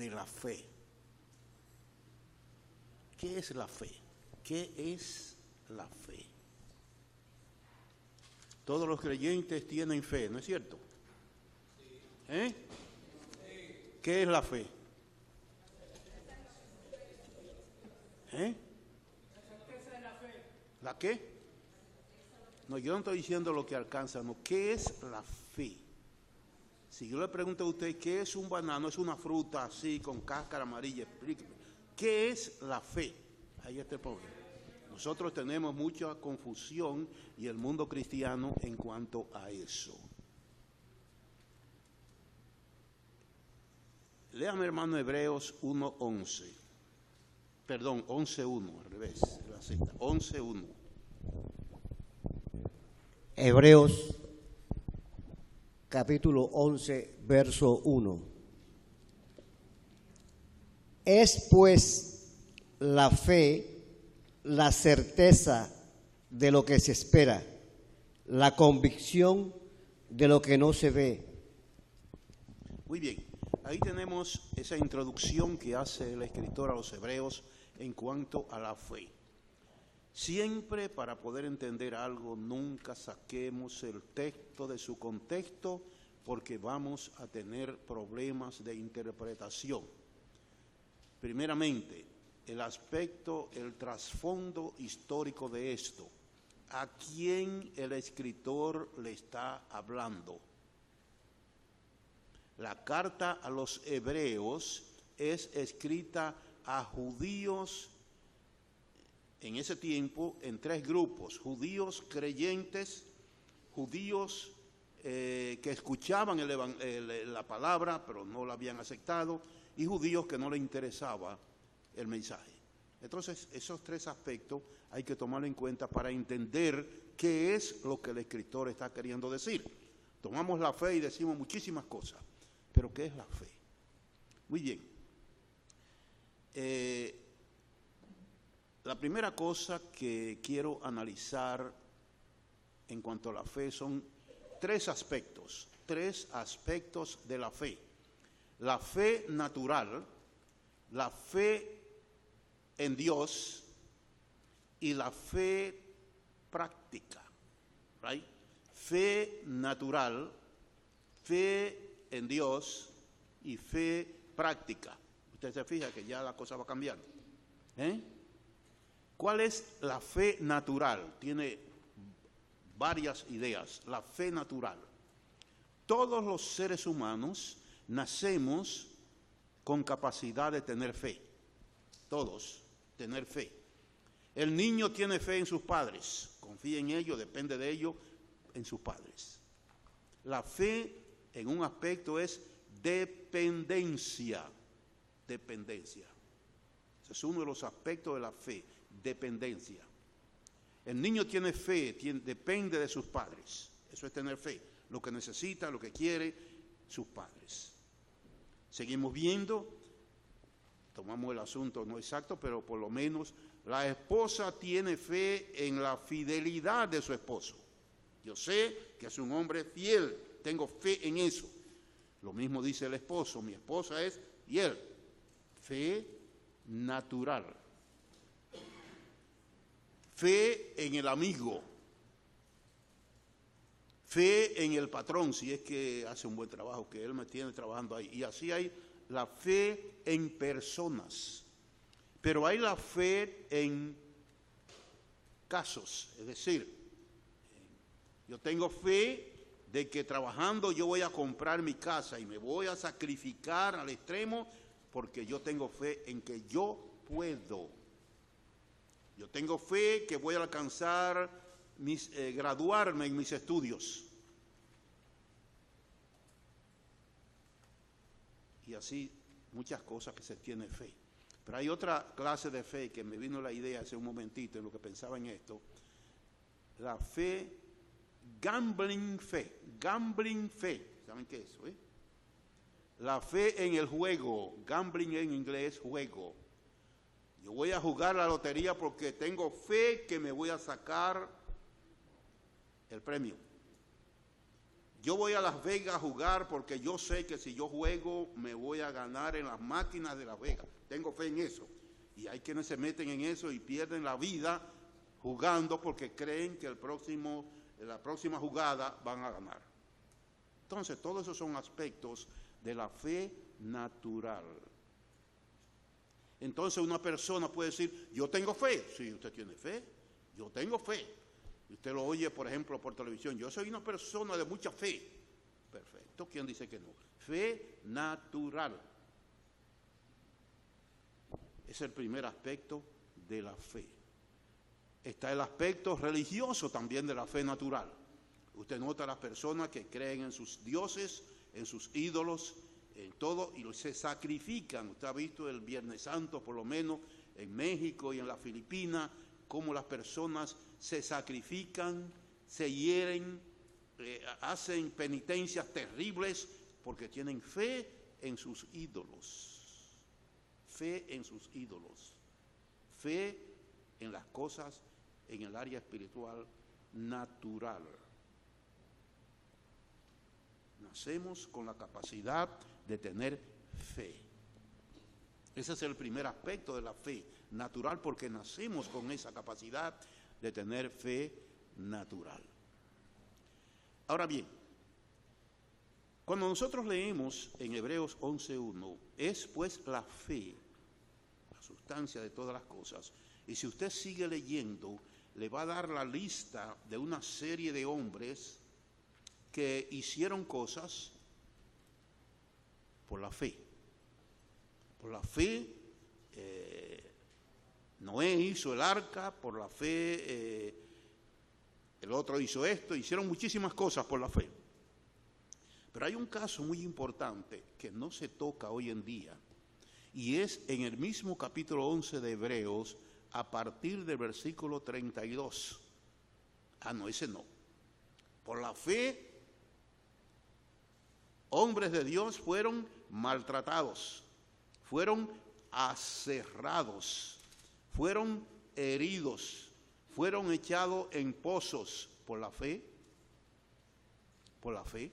de la fe. ¿Qué es la fe? ¿Qué es la fe? Todos los creyentes tienen fe, ¿no es cierto? ¿Eh? ¿Qué es la fe? ¿Eh? ¿La qué? No, yo no estoy diciendo lo que alcanza, no. ¿Qué es la fe? Si yo le pregunto a usted qué es un banano, es una fruta así con cáscara amarilla, explíqueme. ¿Qué es la fe? Ahí está el problema. Nosotros tenemos mucha confusión y el mundo cristiano en cuanto a eso. Léame, hermano, Hebreos 1:11. Perdón, 11:1, al revés, la cita. 11:1. Hebreos capítulo 11, verso 1. Es pues la fe la certeza de lo que se espera, la convicción de lo que no se ve. Muy bien, ahí tenemos esa introducción que hace el escritor a los hebreos en cuanto a la fe. Siempre para poder entender algo, nunca saquemos el texto de su contexto porque vamos a tener problemas de interpretación. Primeramente, el aspecto, el trasfondo histórico de esto. ¿A quién el escritor le está hablando? La carta a los hebreos es escrita a judíos en ese tiempo en tres grupos: judíos creyentes, judíos que escuchaban la palabra pero no la habían aceptado, y judíos que no les interesaba el mensaje. Entonces, esos tres aspectos hay que tomarlo en cuenta para entender qué es lo que el escritor está queriendo decir. Tomamos la fe y decimos muchísimas cosas, pero ¿qué es la fe? Muy bien. La primera cosa que quiero analizar en cuanto a la fe son tres aspectos de la fe. La fe natural, la fe en Dios y la fe práctica, right? Fe natural, fe en Dios y fe práctica. Usted se fija que ya la cosa va cambiando. ¿Cuál es la fe natural? Tiene varias ideas. La fe natural. Todos los seres humanos nacemos con capacidad de tener fe. Todos, tener fe. El niño tiene fe en sus padres, confía en ellos, depende de ellos, en sus padres. La fe en un aspecto es dependencia. Dependencia. Ese es uno de los aspectos de la fe, dependencia. El niño tiene fe, depende de sus padres. Eso es tener fe. Lo que necesita, lo que quiere, sus padres. Seguimos viendo, tomamos el asunto no exacto, pero por lo menos la esposa tiene fe en la fidelidad de su esposo. Yo sé que es un hombre fiel, tengo fe en eso. Lo mismo dice el esposo, mi esposa es fiel. Fe natural. Fe en el amigo. Fe en el patrón, si es que hace un buen trabajo, que él me tiene trabajando ahí. Y así hay la fe en personas. Pero hay la fe en casos. Es decir, yo tengo fe de que trabajando yo voy a comprar mi casa y me voy a sacrificar al extremo porque yo tengo fe en que yo puedo. Yo tengo fe que voy a alcanzar graduarme en mis estudios. Y así muchas cosas que se tiene fe. Pero hay otra clase de fe que me vino la idea hace un momentito en lo que pensaba en esto. La fe, gambling fe. ¿Saben qué es eso? La fe en el juego. Gambling en inglés, juego. Yo voy a jugar la lotería porque tengo fe que me voy a sacar el premio. yo voy a Las Vegas a jugar porque yo sé que si yo juego me voy a ganar en las máquinas de Las Vegas. Tengo fe en eso. Y hay quienes se meten en eso y pierden la vida jugando porque creen que la próxima jugada van a ganar. Entonces, todos esos son aspectos de la fe natural. Entonces, una persona puede decir, yo tengo fe. Sí, usted tiene fe. Yo tengo fe. Usted lo oye, por ejemplo, por televisión. Yo soy una persona de mucha fe. Perfecto. ¿Quién dice que no? Fe natural. Es el primer aspecto de la fe. Está el aspecto religioso también de la fe natural. Usted nota a las personas que creen en sus dioses, en sus ídolos, en todo, y se sacrifican. Usted ha visto el Viernes Santo, por lo menos, en México y en las Filipinas, cómo las personas se sacrifican, se hieren, hacen penitencias terribles porque tienen fe en sus ídolos. Fe en sus ídolos. Fe en las cosas en el área espiritual natural. Nacemos con la capacidad de tener fe. Ese es el primer aspecto de la fe natural, porque nacemos con esa capacidad de tener fe natural. Ahora bien, cuando nosotros leemos en Hebreos 11:1, es pues la fe, la sustancia de todas las cosas, y si usted sigue leyendo, le va a dar la lista de una serie de hombres que hicieron cosas por la fe. Por la fe, Noé hizo el arca, por la fe, el otro hizo esto, hicieron muchísimas cosas por la fe. Pero hay un caso muy importante que no se toca hoy en día, y es en el mismo capítulo 11 de Hebreos, a partir del versículo 32. No, ese no. Por la fe, hombres de Dios fueron maltratados, fueron aserrados, fueron heridos, fueron echados en pozos por la fe. Por la fe.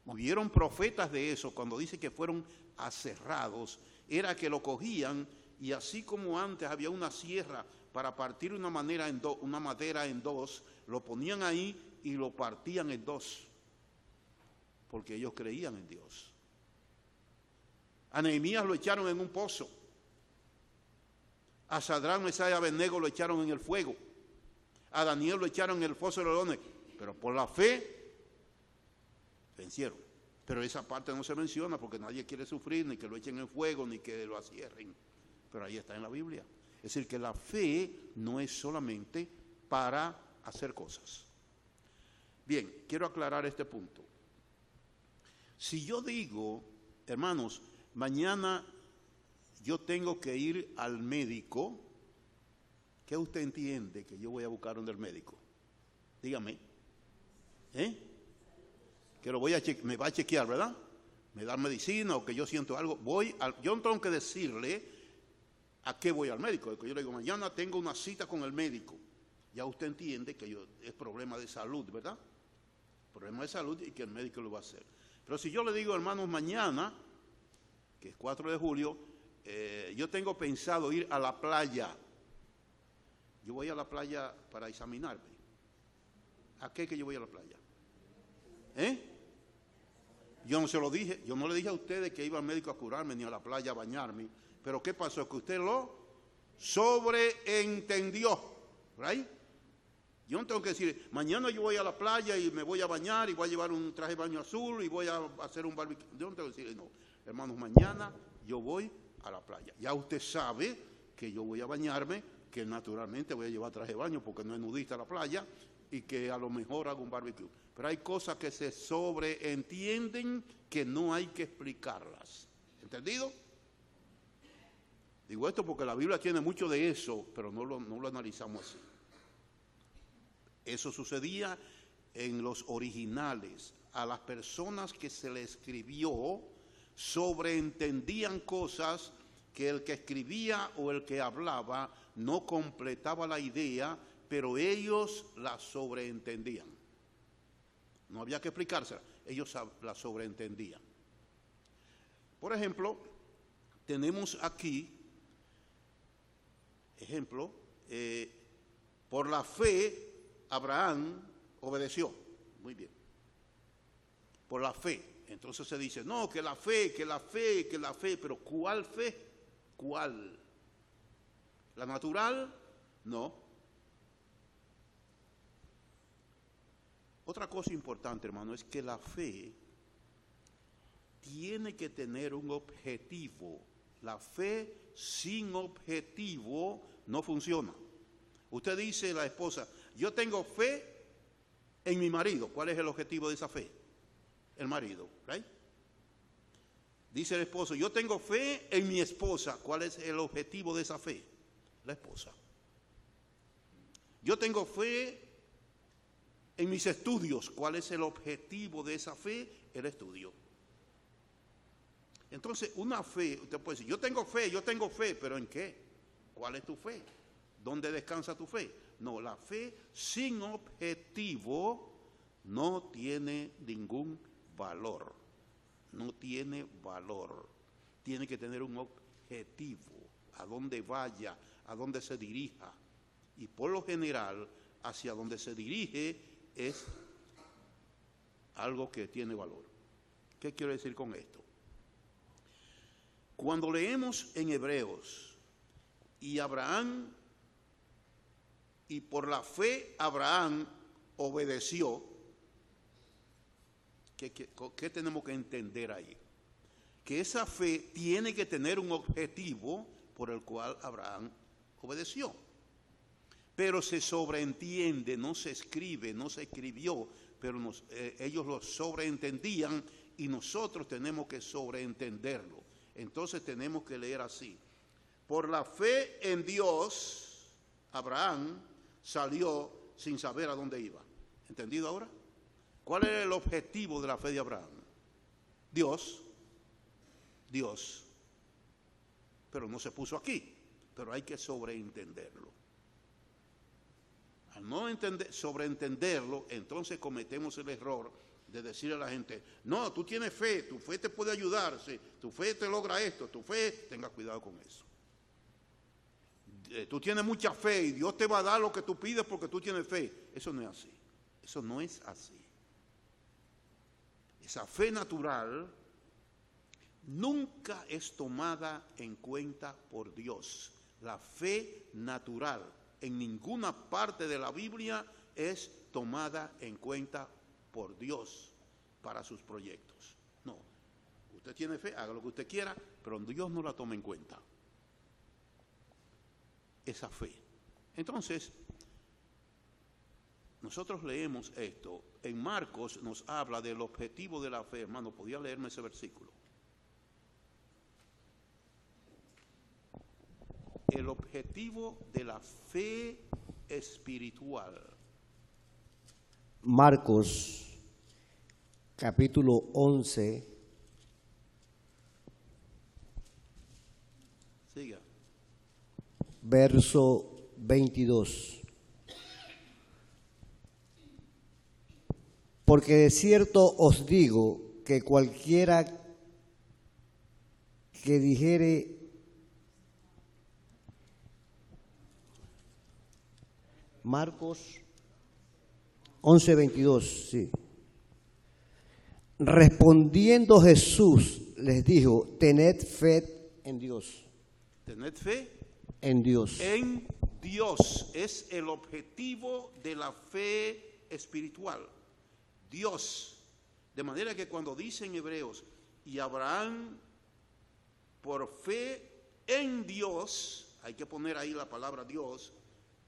Hubieron profetas de eso. Cuando dice que fueron aserrados, era que lo cogían y así como antes había una sierra para partir una madera en dos, lo ponían ahí y lo partían en dos, porque ellos creían en Dios. A Nehemías lo echaron en un pozo. A Sadrach, Mesach y Abednego lo echaron en el fuego. A Daniel lo echaron en el foso de los leones. Pero por la fe vencieron. Pero esa parte no se menciona porque nadie quiere sufrir, ni que lo echen en fuego, ni que lo acierren. Pero ahí está en la Biblia. Es decir, que la fe no es solamente para hacer cosas. Bien, quiero aclarar este punto. Si yo digo, hermanos, mañana yo tengo que ir al médico, ¿qué usted entiende que yo voy a buscar donde el médico? Dígame. Que me va a chequear, ¿verdad? Me da medicina o que yo siento algo. Yo no tengo que decirle a qué voy al médico. Yo le digo, mañana tengo una cita con el médico. Ya usted entiende que es problema de salud, ¿verdad? Problema de salud y que el médico lo va a hacer. Pero si yo le digo, hermanos, mañana, que es 4 de julio, yo tengo pensado ir a la playa. Yo voy a la playa para examinarme. ¿A qué que yo voy a la playa? Yo no se lo dije, yo no le dije a ustedes que iba al médico a curarme ni a la playa a bañarme, pero ¿qué pasó? Que usted lo sobreentendió, ¿right? Yo no tengo que decir, mañana yo voy a la playa y me voy a bañar y voy a llevar un traje de baño azul y voy a hacer un barbecue. Yo no tengo que decir, no, hermanos, mañana yo voy a la playa. Ya usted sabe que yo voy a bañarme, que naturalmente voy a llevar traje de baño porque no es nudista la playa y que a lo mejor hago un barbecue. Pero hay cosas que se sobreentienden que no hay que explicarlas. ¿Entendido? Digo esto porque la Biblia tiene mucho de eso, pero no lo analizamos así. Eso sucedía en los originales. A las personas que se le escribió sobreentendían cosas que el que escribía o el que hablaba no completaba la idea, pero ellos la sobreentendían. no había que explicársela, ellos la sobreentendían. Por ejemplo, tenemos aquí, ejemplo, por la fe Abraham obedeció. Muy bien. Por la fe. Entonces se dice, no, que la fe, pero ¿cuál fe? ¿Cuál? ¿La natural? No. Otra cosa importante, hermano, es que la fe tiene que tener un objetivo. La fe sin objetivo no funciona. Usted dice a la esposa, yo tengo fe en mi marido. ¿Cuál es el objetivo de esa fe? El marido, ¿right? Dice el esposo, yo tengo fe en mi esposa. ¿Cuál es el objetivo de esa fe? La esposa. Yo tengo fe en mis estudios. ¿Cuál es el objetivo de esa fe? El estudio. Entonces, una fe, usted puede decir, yo tengo fe, pero ¿en qué? ¿Cuál es tu fe? ¿Dónde descansa tu fe? No, la fe sin objetivo no tiene ningún valor. No tiene valor. Tiene que tener un objetivo, a dónde vaya, a dónde se dirija. Y por lo general, hacia donde se dirige es algo que tiene valor. ¿Qué quiero decir con esto? Cuando leemos en Hebreos, y Abraham, y por la fe Abraham obedeció, ¿qué tenemos que entender ahí? Que esa fe tiene que tener un objetivo por el cual Abraham obedeció. Pero se sobreentiende, no se escribe, no se escribió, pero ellos lo sobreentendían y nosotros tenemos que sobreentenderlo. Entonces tenemos que leer así. Por la fe en Dios, Abraham salió sin saber a dónde iba. ¿Entendido ahora? ¿Cuál era el objetivo de la fe de Abraham? Dios. Pero no se puso aquí, pero hay que sobreentenderlo. Al no sobreentenderlo, entonces cometemos el error de decirle a la gente, no, tú tienes fe, tu fe te puede ayudar, sí, tu fe te logra esto, tu fe, tenga cuidado con eso. Tú tienes mucha fe y Dios te va a dar lo que tú pides porque tú tienes fe. Eso no es así. Eso no es así. Esa fe natural nunca es tomada en cuenta por Dios. La fe natural en ninguna parte de la Biblia es tomada en cuenta por Dios para sus proyectos. No. Usted tiene fe, haga lo que usted quiera, pero Dios no la toma en cuenta. Esa fe. Entonces, nosotros leemos esto. En Marcos nos habla del objetivo de la fe. Hermano, ¿podía leerme ese versículo? El objetivo de la fe espiritual. Marcos, capítulo 11. Siga. Verso 22. Porque de cierto os digo que cualquiera que dijere Marcos 11:22, sí. Respondiendo Jesús les dijo, tened fe en Dios. Tened fe en Dios. En Dios es el objetivo de la fe espiritual. Dios. De manera que cuando dicen Hebreos, y Abraham por fe en Dios, hay que poner ahí la palabra Dios,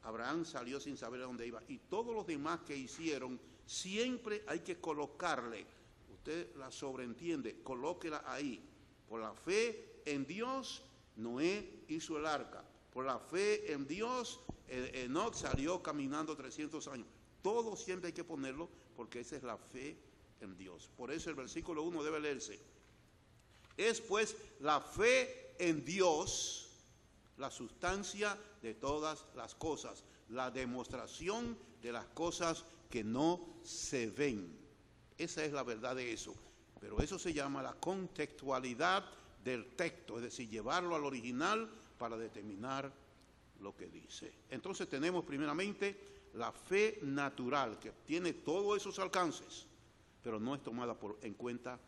Abraham salió sin saber a dónde iba. Y todos los demás que hicieron, siempre hay que colocarle, usted la sobreentiende, colóquela ahí. Por la fe en Dios, Noé hizo el arca. Por la fe en Dios, Enoch salió caminando 300 años. Todo siempre hay que ponerlo porque esa es la fe en Dios. Por eso el versículo 1 debe leerse. Es pues la fe en Dios la sustancia de todas las cosas, la demostración de las cosas que no se ven. Esa es la verdad de eso. Pero eso se llama la contextualidad del texto, es decir, llevarlo al original para determinar lo que dice. Entonces tenemos primeramente la fe natural, que tiene todos esos alcances, pero no es tomada en cuenta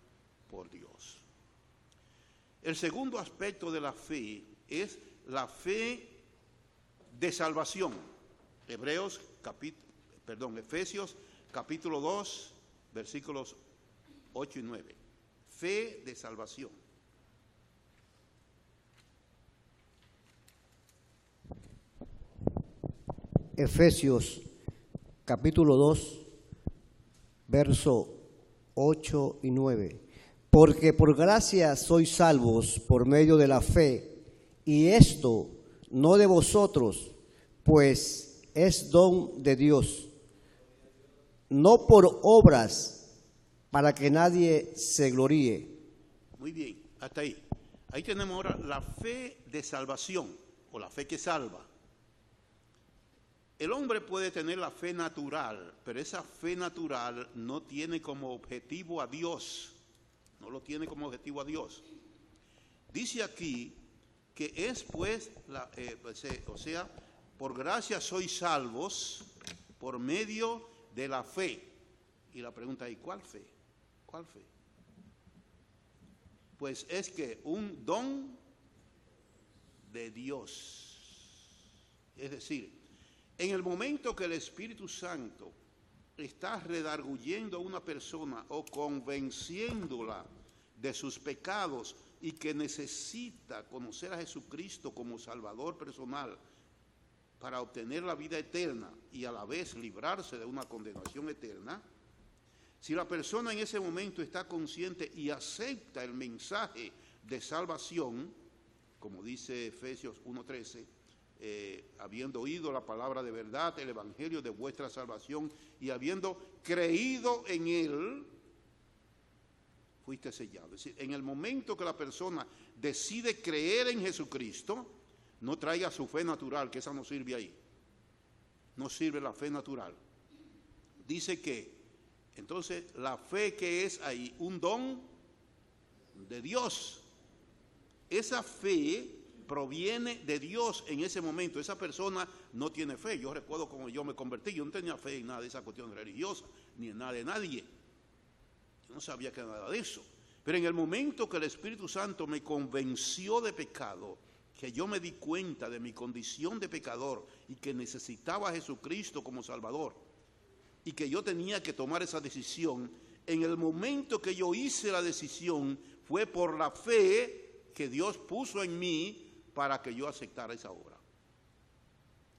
por Dios. El segundo aspecto de la fe es la fe de salvación. Efesios capítulo 2, versículos 8 y 9. Fe de salvación. Efesios capítulo 2, verso 8 y 9. Porque por gracia sois salvos por medio de la fe, y esto no de vosotros, pues es don de Dios, no por obras, para que nadie se gloríe. Muy bien, hasta ahí. Ahí tenemos ahora la fe de salvación, o la fe que salva. El hombre puede tener la fe natural, pero esa fe natural no tiene como objetivo a Dios. No lo tiene como objetivo a Dios. Dice aquí que es pues, por gracia sois salvos por medio de la fe. Y la pregunta es, ¿cuál fe? ¿Cuál fe? Pues es que un don de Dios. Es decir, en el momento que el Espíritu Santo está redarguyendo a una persona o convenciéndola de sus pecados y que necesita conocer a Jesucristo como Salvador personal para obtener la vida eterna y a la vez librarse de una condenación eterna, si la persona en ese momento está consciente y acepta el mensaje de salvación, como dice Efesios 1:13, habiendo oído la palabra de verdad, el evangelio de vuestra salvación, y habiendo creído en él, fuiste sellado. Es decir, en el momento que la persona decide creer en Jesucristo, no traiga su fe natural, que esa no sirve ahí. No sirve la fe natural. Dice que, entonces, la fe que es ahí, un don de Dios. Esa fe proviene de Dios en ese momento. Esa persona no tiene fe. Yo recuerdo cuando yo me convertí, yo no tenía fe en nada de esa cuestión religiosa, ni en nada de nadie. Yo no sabía que nada de eso. Pero en el momento que el Espíritu Santo me convenció de pecado, que yo me di cuenta de mi condición de pecador y que necesitaba a Jesucristo como Salvador, y que yo tenía que tomar esa decisión, en el momento que yo hice la decisión, fue por la fe que Dios puso en mí para que yo aceptara esa obra.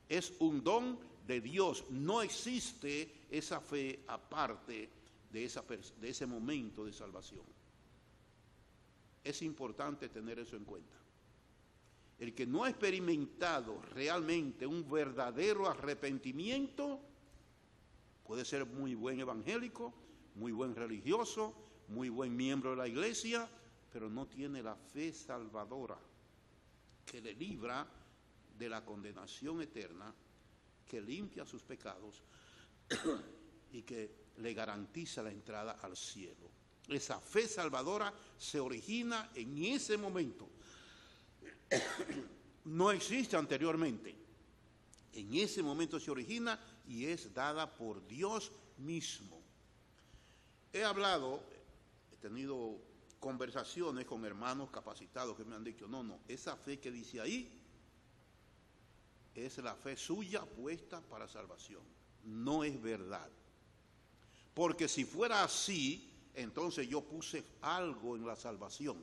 Es un don de Dios. No existe esa fe aparte de ese momento de salvación. Es importante tener eso en cuenta. El que no ha experimentado realmente un verdadero arrepentimiento puede ser muy buen evangélico, muy buen religioso, muy buen miembro de la iglesia, pero no tiene la fe salvadora que le libra de la condenación eterna, que limpia sus pecados y que le garantiza la entrada al cielo. Esa fe salvadora se origina en ese momento. No existe anteriormente. En ese momento se origina y es dada por Dios mismo. He tenido conversaciones con hermanos capacitados que me han dicho, no, esa fe que dice ahí es la fe suya puesta para salvación. No es verdad. Porque si fuera así, entonces yo puse algo en la salvación.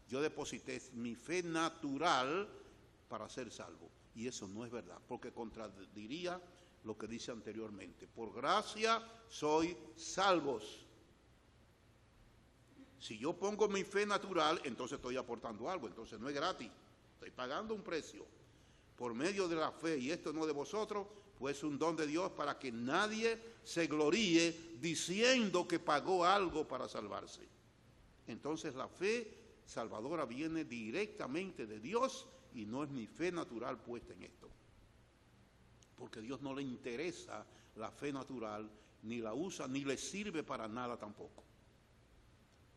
Yo deposité mi fe natural para ser salvo. Y eso no es verdad, porque contradiría lo que dice anteriormente. Por gracia soy salvos. Si yo pongo mi fe natural, entonces estoy aportando algo, entonces no es gratis. Estoy pagando un precio por medio de la fe, y esto no de vosotros, pues un don de Dios para que nadie se gloríe diciendo que pagó algo para salvarse. Entonces la fe salvadora viene directamente de Dios y no es mi fe natural puesta en esto. Porque a Dios no le interesa la fe natural, ni la usa, ni le sirve para nada tampoco.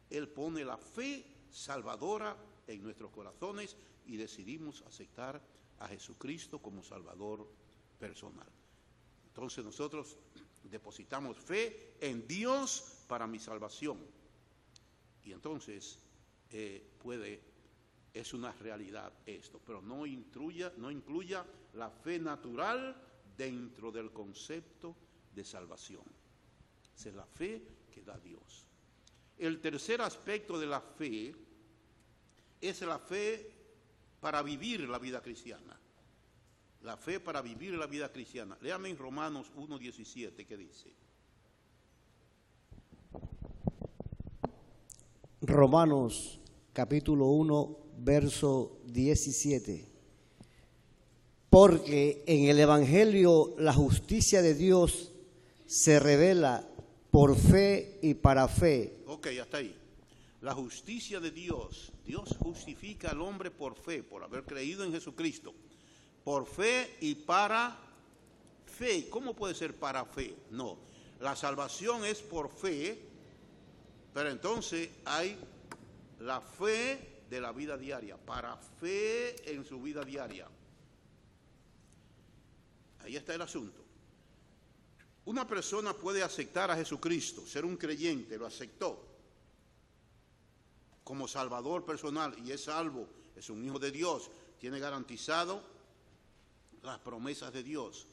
Él pone la fe salvadora en nuestros corazones y decidimos aceptar a Jesucristo como Salvador personal. Entonces nosotros depositamos fe en Dios para mi salvación. Y entonces es una realidad esto, pero no incluya la fe natural dentro del concepto de salvación. Esa es la fe que da Dios. El tercer aspecto de la fe es la fe para vivir la vida cristiana. La fe para vivir la vida cristiana. Léame en Romanos 1:17, ¿qué dice? Romanos capítulo 1, verso 17. Porque en el Evangelio la justicia de Dios se revela por fe y para fe. Ok, hasta ahí. La justicia de Dios. Dios justifica al hombre por fe, por haber creído en Jesucristo. Por fe y para fe. ¿Cómo puede ser para fe? No. La salvación es por fe, pero entonces hay la fe de la vida diaria, para fe en su vida diaria. Ahí está el asunto. Una persona puede aceptar a Jesucristo, ser un creyente, lo aceptó como Salvador personal y es salvo, es un hijo de Dios, tiene garantizado las promesas de Dios,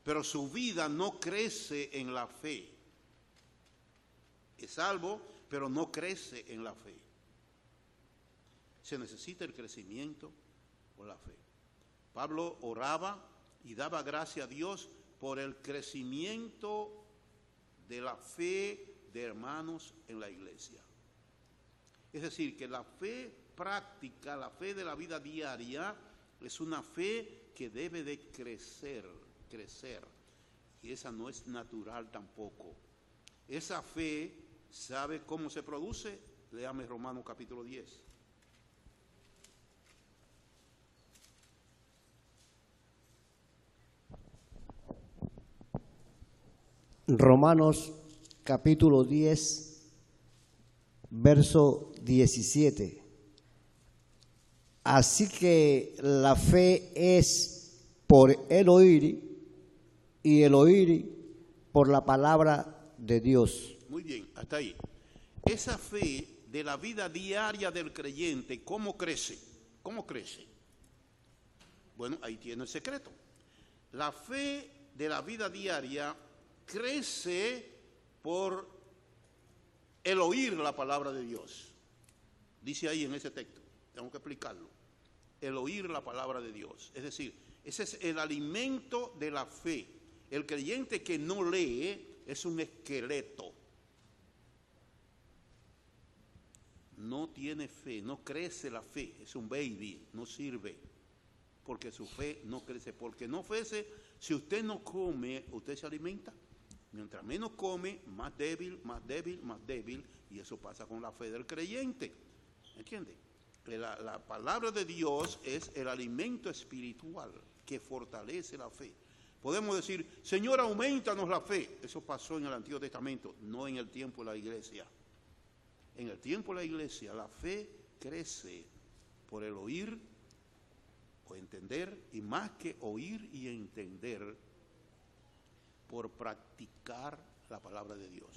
pero su vida no crece en la fe. Es salvo, pero no crece en la fe. Se necesita el crecimiento por la fe. Pablo oraba y daba gracias a Dios por el crecimiento de la fe de hermanos en la iglesia. Es decir, que la fe práctica, la fe de la vida diaria, es una fe que debe de crecer. Y esa no es natural tampoco. Esa fe, ¿sabe cómo se produce? Léame Romanos capítulo 10. Romanos capítulo 10, verso 17. Así que la fe es por el oír y el oír por la palabra de Dios. Muy bien, hasta ahí. Esa fe de la vida diaria del creyente, ¿cómo crece? ¿Cómo crece? Bueno, ahí tiene el secreto. La fe de la vida diaria crece por el oír la palabra de Dios. Dice ahí en ese texto, tengo que explicarlo. El oír la palabra de Dios. Es decir, ese es el alimento de la fe. El creyente que no lee es un esqueleto. No tiene fe, no crece la fe, es un baby, no sirve. Porque su fe no crece. Porque no crece, si usted no come, usted se alimenta. Mientras menos come, más débil, más débil, más débil. Y eso pasa con la fe del creyente. ¿Entiende? La palabra de Dios es el alimento espiritual que fortalece la fe. Podemos decir, Señor, aumentanos la fe. Eso pasó en el Antiguo Testamento, no en el tiempo de la iglesia. En el tiempo de la iglesia, la fe crece por el oír o entender, y más que oír y entender, por practicar la palabra de Dios.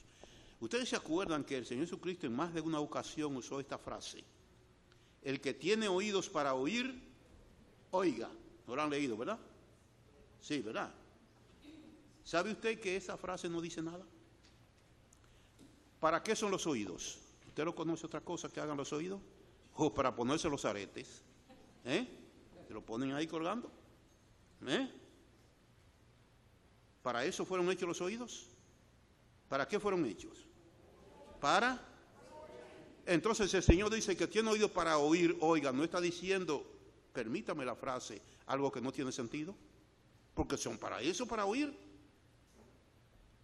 Ustedes se acuerdan que el Señor Jesucristo en más de una ocasión usó esta frase: el que tiene oídos para oír, oiga. ¿No lo han leído, verdad? Sí, ¿verdad? ¿Sabe usted que esa frase no dice nada? ¿Para qué son los oídos? ¿Usted lo conoce otra cosa que hagan los oídos? O para ponerse los aretes. Se lo ponen ahí colgando. ¿Para eso fueron hechos los oídos? ¿Para qué fueron hechos? Para. Entonces el Señor dice que tiene oídos para oír, oiga, no está diciendo, permítame la frase, algo que no tiene sentido, porque son para eso, para oír.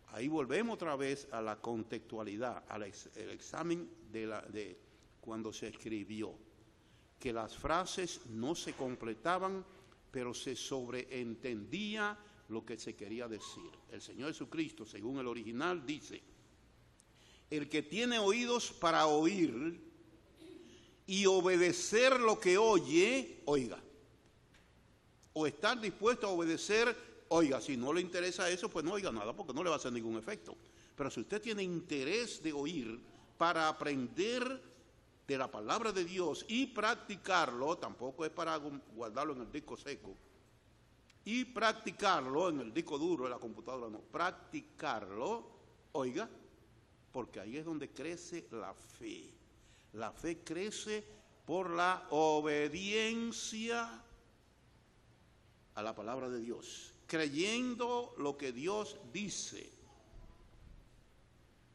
Ahí volvemos otra vez a la contextualidad, al examen de cuando se escribió, que las frases no se completaban, pero se sobreentendía lo que se quería decir. El Señor Jesucristo, según el original, dice: el que tiene oídos para oír y obedecer lo que oye, oiga. O estar dispuesto a obedecer, oiga. Si no le interesa eso, pues no oiga nada, porque no le va a hacer ningún efecto. Pero si usted tiene interés de oír para aprender de la palabra de Dios y practicarlo, tampoco es para guardarlo en el disco seco, y practicarlo en el disco duro de la computadora, no, practicarlo, oiga, porque ahí es donde crece la fe. La fe crece por la obediencia a la palabra de Dios, creyendo lo que Dios dice.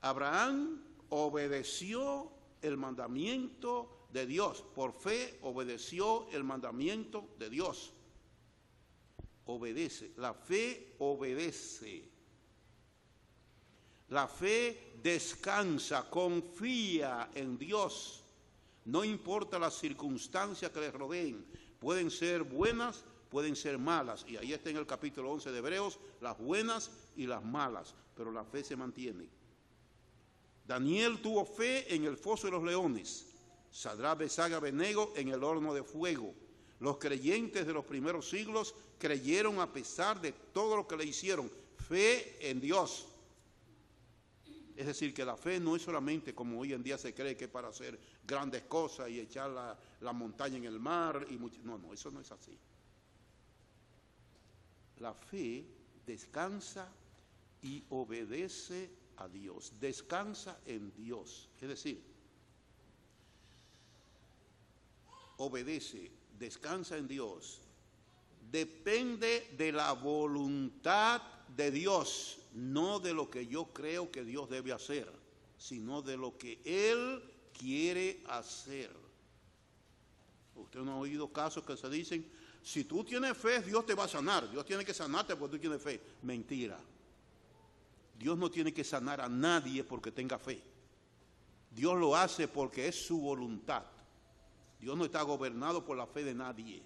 Abraham obedeció el mandamiento de Dios, por fe obedeció el mandamiento de Dios. Obedece, la fe obedece. La fe descansa, confía en Dios. No importa las circunstancias que le rodeen, pueden ser buenas, pueden ser malas. Y ahí está en el capítulo 11 de Hebreos, las buenas y las malas, pero la fe se mantiene. Daniel tuvo fe en el foso de los leones, Sadrach, Mesach y Abednego en el horno de fuego. Los creyentes de los primeros siglos creyeron a pesar de todo lo que le hicieron. Fe en Dios. Es decir, que la fe no es solamente como hoy en día se cree que es para hacer grandes cosas y echar la montaña en el mar. No, eso no es así. La fe descansa y obedece a Dios. Descansa en Dios. Es decir, obedece, descansa en Dios. Depende de la voluntad de Dios, no de lo que yo creo que Dios debe hacer, sino de lo que Él quiere hacer. Usted no ha oído casos que se dicen: si tú tienes fe, Dios te va a sanar. Dios tiene que sanarte porque tú tienes fe. Mentira. Dios no tiene que sanar a nadie porque tenga fe. Dios lo hace porque es su voluntad. Dios no está gobernado por la fe de nadie.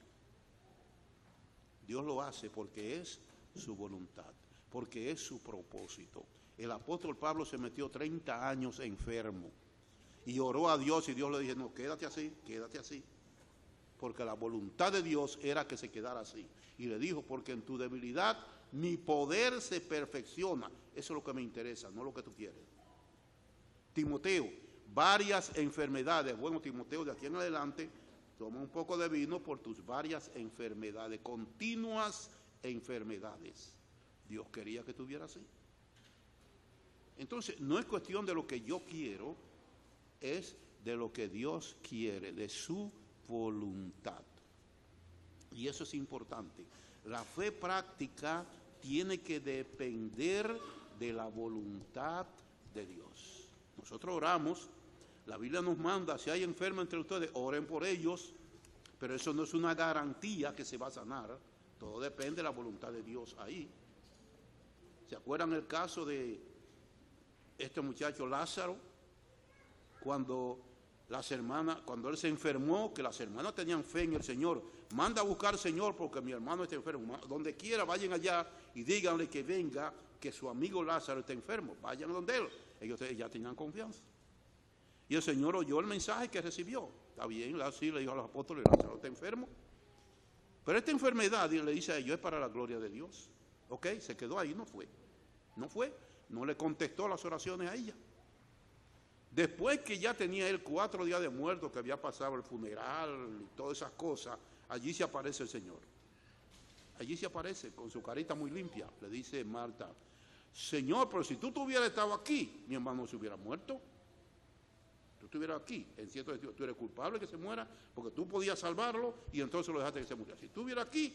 Dios lo hace porque es su voluntad, porque es su propósito. El apóstol Pablo se metió 30 años enfermo y oró a Dios y Dios le dijo: no, quédate así, porque la voluntad de Dios era que se quedara así. Y le dijo: porque en tu debilidad mi poder se perfecciona. Eso es lo que me interesa, no lo que tú quieres. Timoteo, varias enfermedades. Bueno, Timoteo, de aquí en adelante toma un poco de vino por tus varias enfermedades, continuas enfermedades. Dios quería que estuviera así. Entonces, no es cuestión de lo que yo quiero, es de lo que Dios quiere, de su voluntad. Y eso es importante. La fe práctica tiene que depender de la voluntad de Dios. Nosotros oramos, la Biblia nos manda: si hay enfermos entre ustedes, oren por ellos, pero eso no es una garantía que se va a sanar. Todo depende de la voluntad de Dios ahí. ¿Se acuerdan el caso de este muchacho Lázaro? Cuando él se enfermó, que las hermanas tenían fe en el Señor: manda a buscar al Señor porque mi hermano está enfermo. Donde quiera, vayan allá y díganle que venga, que su amigo Lázaro está enfermo. Vayan donde él. Ellos ya tenían confianza. Y el Señor oyó el mensaje que recibió. Está bien, así le dijo a los apóstoles: Lázaro está enfermo. Pero esta enfermedad, y le dice a ellos, es para la gloria de Dios. Ok, se quedó ahí, no fue. No le contestó las oraciones a ella. Después que ya tenía él 4 días de muerto, que había pasado el funeral y todas esas cosas, allí se aparece el Señor. Allí se aparece con su carita muy limpia. Le dice Marta: Señor, pero si tú hubieras estado aquí, mi hermano se hubiera muerto. Tú estuvieras aquí, en cierto sentido, tú eres culpable que se muera, porque tú podías salvarlo y entonces lo dejaste que se muriera. Si tú hubieras aquí,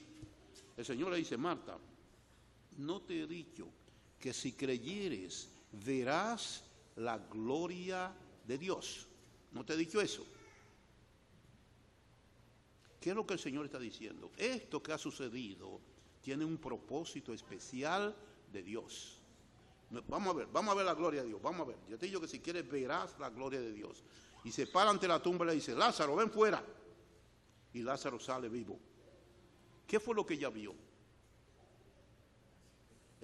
el Señor le dice: Marta, no te he dicho que si creyeres verás la gloria de Dios. ¿No te he dicho eso? ¿Qué es lo que el Señor está diciendo? Esto que ha sucedido tiene un propósito especial de Dios. Vamos a ver la gloria de Dios, vamos a ver. Yo te digo que si quieres verás la gloria de Dios. Y se para ante la tumba y le dice: Lázaro, ven fuera. Y Lázaro sale vivo. ¿Qué fue lo que ella vio?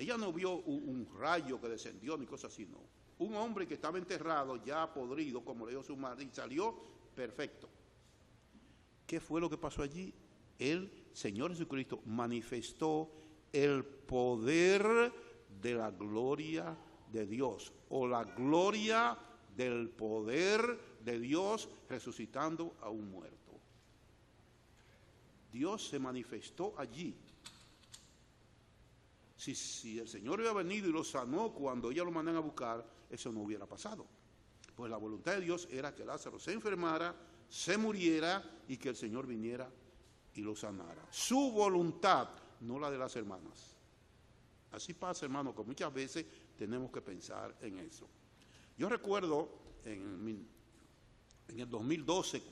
Ella no vio un rayo que descendió ni cosas así, no. Un hombre que estaba enterrado, ya podrido, como le dijo su madre, y salió perfecto. ¿Qué fue lo que pasó allí? El Señor Jesucristo manifestó el poder de la gloria de Dios, o la gloria del poder de Dios resucitando a un muerto. Dios se manifestó allí. Si el Señor hubiera venido y lo sanó cuando ella lo mandan a buscar, eso no hubiera pasado. Pues la voluntad de Dios era que Lázaro se enfermara, se muriera y que el Señor viniera y lo sanara. Su voluntad, no la de las hermanas. Así pasa, hermano, que muchas veces tenemos que pensar en eso. Yo recuerdo en el 2012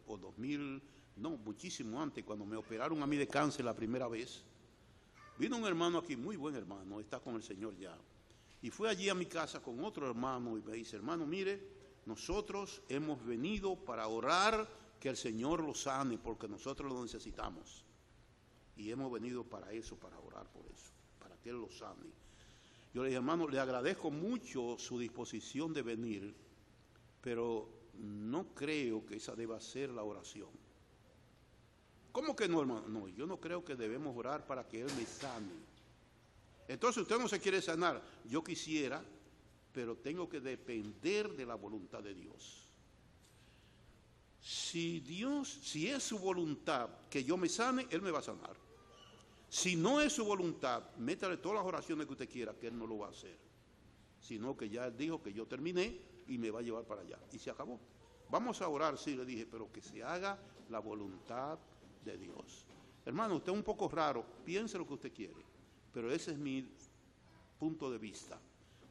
o 2000, no, muchísimo antes, cuando me operaron a mí de cáncer la primera vez, vino un hermano aquí, muy buen hermano, está con el Señor ya, y fue allí a mi casa con otro hermano y me dice, hermano, mire, nosotros hemos venido para orar que el Señor lo sane, porque nosotros lo necesitamos, y hemos venido para eso, para orar por eso, para que Él lo sane. Yo le dije, hermano, le agradezco mucho su disposición de venir, pero no creo que esa deba ser la oración. ¿Cómo que no, hermano? No, yo no creo que debemos orar para que Él me sane. Entonces usted no se quiere sanar. Yo quisiera, pero tengo que depender de la voluntad de Dios. Si es su voluntad que yo me sane, Él me va a sanar. Si no es su voluntad, métale todas las oraciones que usted quiera, que Él no lo va a hacer. Sino que ya Él dijo que yo terminé y me va a llevar para allá. Y se acabó. Vamos a orar, sí, le dije, pero que se haga la voluntad de Dios. Hermano, usted es un poco raro, piense lo que usted quiere, pero ese es mi punto de vista.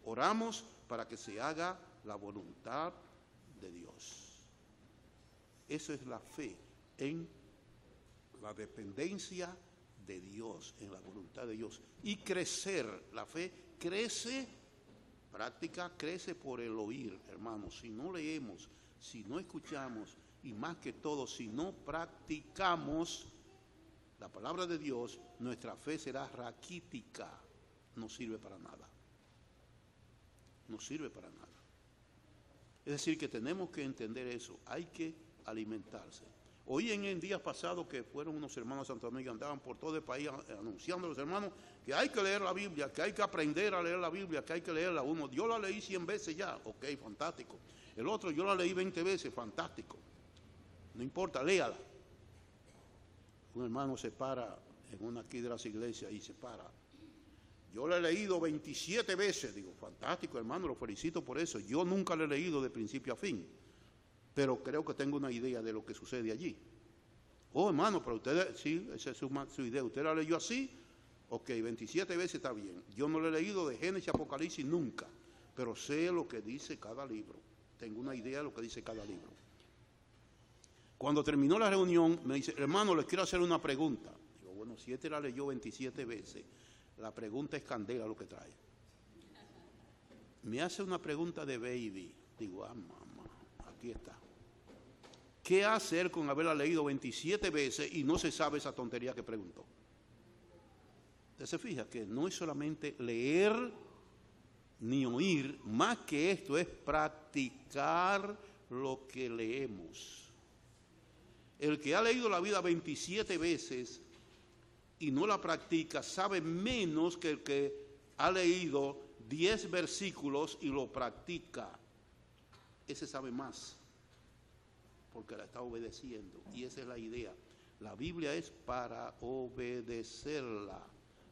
Oramos para que se haga la voluntad de Dios. Eso es la fe en la dependencia de Dios, en la voluntad de Dios. Y crecer, la fe crece, práctica crece por el oír, hermano. Si no leemos, si no escuchamos, y más que todo, si no practicamos la palabra de Dios, nuestra fe será raquítica, no sirve para nada. No sirve para nada. Es decir, que tenemos que entender eso, hay que alimentarse. Oí en el día pasado que fueron unos hermanos de Santo Domingo, andaban por todo el país anunciando a los hermanos que hay que leer la Biblia, que hay que aprender a leer la Biblia, que hay que leerla. Uno, yo la leí 100 veces ya, ok, fantástico. El otro, yo la leí 20 veces, fantástico. No importa, léala. Un hermano se para en una aquí de las iglesias y se para. Yo la he leído 27 veces. Digo, fantástico, hermano, lo felicito por eso. Yo nunca la he leído de principio a fin, pero creo que tengo una idea de lo que sucede allí. Oh, hermano, pero usted, sí, esa es su idea. ¿Usted la leyó así? Ok, 27 veces está bien. Yo no la he leído de Génesis a Apocalipsis nunca, pero sé lo que dice cada libro. Tengo una idea de lo que dice cada libro. Cuando terminó la reunión, me dice, hermano, les quiero hacer una pregunta. Digo, bueno, si este la leyó 27 veces, la pregunta es candela lo que trae. Me hace una pregunta de baby. Digo, mamá, aquí está. ¿Qué hacer con haberla leído 27 veces y no se sabe esa tontería que preguntó? Usted se fija que no es solamente leer ni oír, más que esto es practicar lo que leemos. El que ha leído la Biblia 27 veces y no la practica sabe menos que el que ha leído 10 versículos y lo practica. Ese sabe más, porque la está obedeciendo. Y esa es la idea. La Biblia es para obedecerla.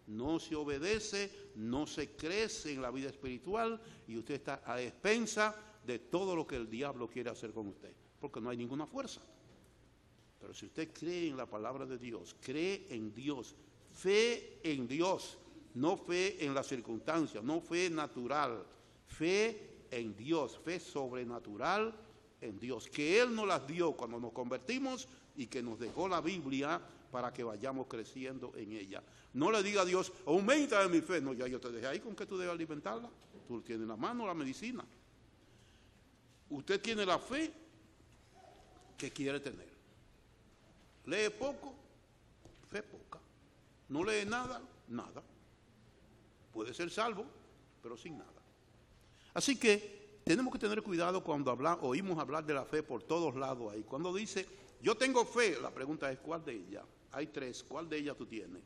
No se obedece, no se crece en la vida espiritual y usted está a expensa de todo lo que el diablo quiere hacer con usted, porque no hay ninguna fuerza. Pero si usted cree en la palabra de Dios, cree en Dios, fe en Dios, no fe en las circunstancias, no fe natural, fe en Dios, fe sobrenatural en Dios, que Él nos las dio cuando nos convertimos y que nos dejó la Biblia para que vayamos creciendo en ella. No le diga a Dios, aumenta mi fe. No, ya yo te dejé ahí, ¿con qué tú debes alimentarla? Tú tienes en la mano la medicina. Usted tiene la fe que quiere tener. Lee poco, fe poca. No lee nada, nada. Puede ser salvo, pero sin nada. Así que tenemos que tener cuidado cuando oímos hablar de la fe por todos lados ahí. Cuando dice, yo tengo fe, la pregunta es, ¿cuál de ellas? Hay tres, ¿cuál de ellas tú tienes?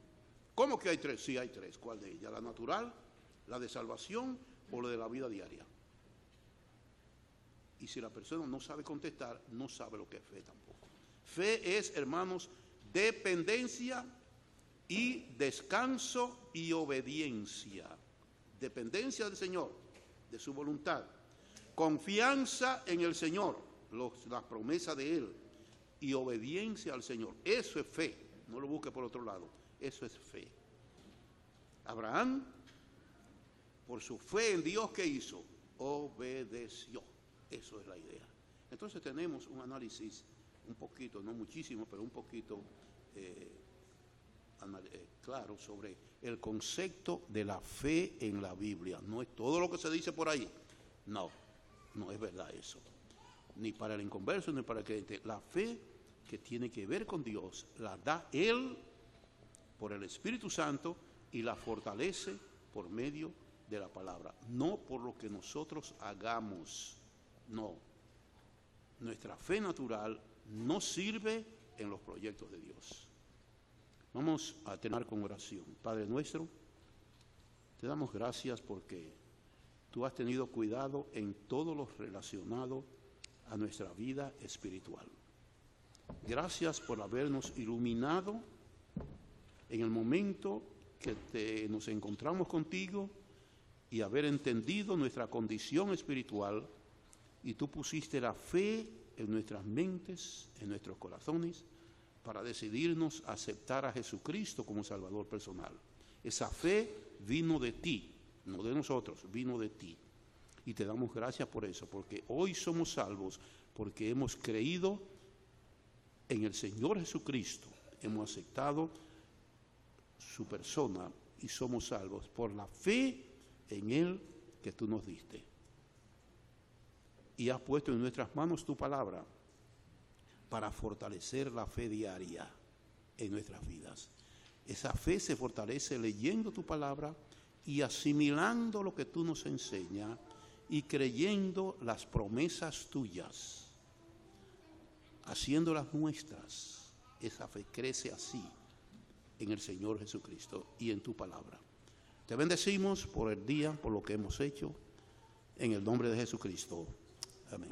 ¿Cómo que hay tres? Sí, hay tres, ¿cuál de ellas? ¿La natural, la de salvación o la de la vida diaria? Y si la persona no sabe contestar, no sabe lo que es fe tampoco. Fe es, hermanos, dependencia y descanso y obediencia. Dependencia del Señor, de su voluntad. Confianza en el Señor, las promesas de Él. Y obediencia al Señor. Eso es fe. No lo busque por otro lado. Eso es fe. Abraham, por su fe en Dios, ¿qué hizo? Obedeció. Eso es la idea. Entonces tenemos un análisis un poquito, no muchísimo, pero un poquito claro sobre el concepto de la fe en la Biblia. No es todo lo que se dice por ahí. No, no es verdad eso. Ni para el inconverso, ni para el creyente. La fe que tiene que ver con Dios la da Él por el Espíritu Santo y la fortalece por medio de la palabra. No por lo que nosotros hagamos. No. Nuestra fe natural no sirve en los proyectos de Dios. Vamos a terminar con oración. Padre nuestro, te damos gracias porque tú has tenido cuidado en todo lo relacionado a nuestra vida espiritual. Gracias por habernos iluminado en el momento que nos encontramos contigo y haber entendido nuestra condición espiritual, y tú pusiste la fe en nuestras mentes, en nuestros corazones, para decidirnos a aceptar a Jesucristo como Salvador personal. Esa fe vino de ti, no de nosotros, vino de ti. Y te damos gracias por eso, porque hoy somos salvos, porque hemos creído en el Señor Jesucristo, hemos aceptado su persona y somos salvos por la fe en Él que tú nos diste. Y has puesto en nuestras manos tu palabra para fortalecer la fe diaria en nuestras vidas. Esa fe se fortalece leyendo tu palabra y asimilando lo que tú nos enseñas y creyendo las promesas tuyas, haciéndolas nuestras. Esa fe crece así en el Señor Jesucristo y en tu palabra. Te bendecimos por el día, por lo que hemos hecho, en el nombre de Jesucristo. Amén.